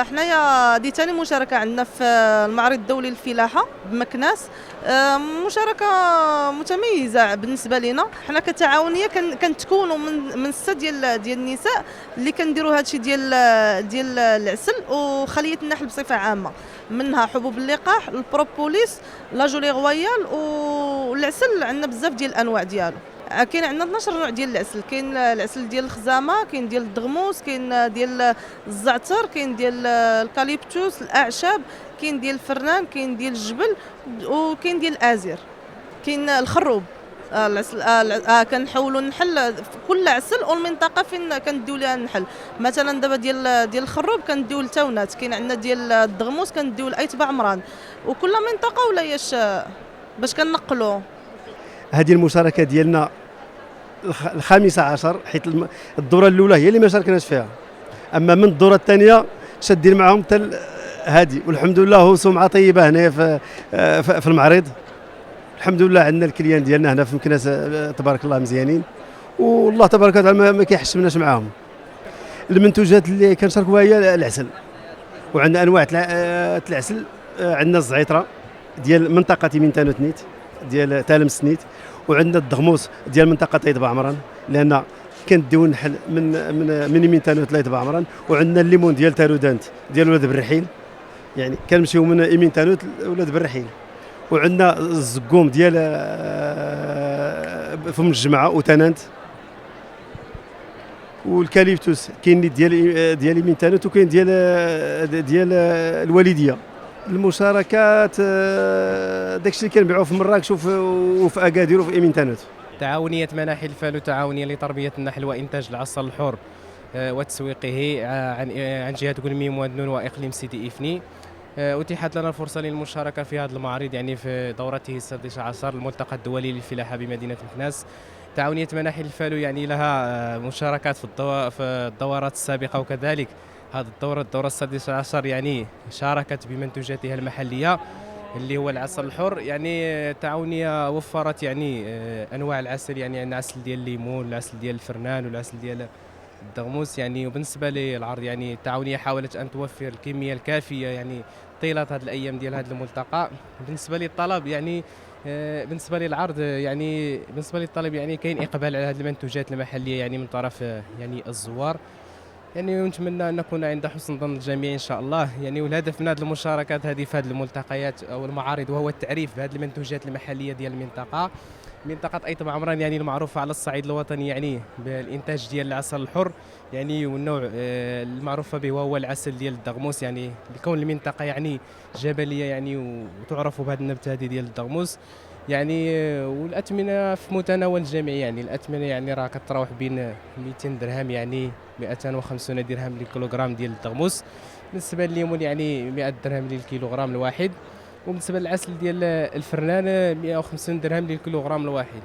حنايا هذه ثاني مشاركة عندنا في المعرض الدولي للفلاحة بمكناس. مشاركة متميزة بالنسبة لنا. حنا كتعاونية كنتكونوا من 6 ديال النساء اللي كنديروا هادشي ديال العسل وخلية النحل بصفة عامة، منها حبوب اللقاح، البروبوليس، لاجولي غويال، والعسل عندنا بزاف ديال الانواع ديالو. كاين عندنا 12 نوع ديال العسل. كاين العسل ديال الخزامه، كاين ديال الدغموس، كاين ديال الزعتر، كاين ديال الكاليبتوس، الاعشاب، كاين ديال الفرنان، كاين ديال الجبل، وكاين ديال الازير، كاين الخروب. العسل كنحولوا النحل في كل عسل والمنطقه فين كنديو ليها النحل. مثلا دابا ديال الخروب كنديو لتاونات، كاين عندنا ديال الدغموس كنديو لايتبع عمران، وكل منطقه ولا ياش باش كنقلوا. هذه المشاركه ديالنا الخامسة عشر، حيت الدورة الأولى هي اللي ما شاركناش فيها، أما من الدورة الثانية شادين معهم حتى هذه، والحمد لله هو سمعة طيبة هنا في المعرض. الحمد لله عندنا الكليان ديالنا هنا في مكناس تبارك الله مزيانين، والله تبارك وتعالى ما كيحشمناش معاهم. المنتوجات اللي كنشاركوها هي العسل، وعندنا أنواع العسل. عندنا الزعيطرة ديال منطقة مينتانو تنيت ديال تالم سنيت، وعندنا الدغموس ديال منطقه ايطبع عمران، لان كنديو النحل من مينتانو لايطبع عمران. وعندنا الليمون ديال تارودانت ديال ولاد بالرحيل، يعني كنمشيو من ايمينتانوت لولاد بالرحيل. وعندنا الزقوم ديال فم الجمعه وتنانت، والكاليبتوس كاين ديال ايمينتانوت، وكاين ديال الوالديه. المشاركات داكشي اللي كنبيعوه في مراكش وفي اكادير وفي ايمينتانوت. تعاونية مناحي الفالو تعاونية لتربية النحل وإنتاج العسل الحر وتسويقه عن جهة قلميم ودنون وإقليم سيدي إفني. أتيحت لنا الفرصة للمشاركة في هذا المعرض، يعني في دورته السادسة عشر الملتقى الدولي للفلاحة بمدينة مكناس. تعاونية مناحي الفالو يعني لها مشاركات في الدورات السابقة، وكذلك هذه الدورة السادسة عشر يعني شاركت بمنتوجاتها المحلية اللي هو العسل الحر. يعني التعاونية وفرت يعني انواع العسل، يعني عندنا عسل ديال الليمون، العسل ديال الفرنان، والعسل ديال الدغموس. يعني وبالنسبه للعرض يعني التعاونية حاولت ان توفر الكمية الكافية يعني طيلة هذه الايام ديال هذا الملتقى. بالنسبة للطلب يعني بالنسبة للعرض يعني بالنسبة للطلب يعني كاين اقبال على هذه المنتوجات المحلية يعني من طرف يعني الزوار، يعني ونتمنى ان نكون عند حسن ظن الجميع ان شاء الله. يعني والهدف من هذه المشاركات هذه في هذه الملتقيات او المعارض وهو التعريف بهذه المنتوجات المحليه ديال المنطقه. منطقه ايطبع عمران يعني المعروفه على الصعيد الوطني يعني بالانتاج ديال العسل الحر، يعني والنوع المعروفه به وهو العسل ديال الدغموس، يعني لكون المنطقه يعني جبليه يعني وتعرف بهذه النبته هذه ديال الدغموس. يعني والاثمنه في متناول الجميع، يعني الاثمنه يعني راه كتراوح بين 200 درهم يعني 250 درهم للكيلوغرام ديال الدغموس. بالنسبه لليمون يعني 100 درهم للكيلوغرام الواحد، وبالنسبه للعسل ديال الفرنان 150 درهم للكيلوغرام الواحد.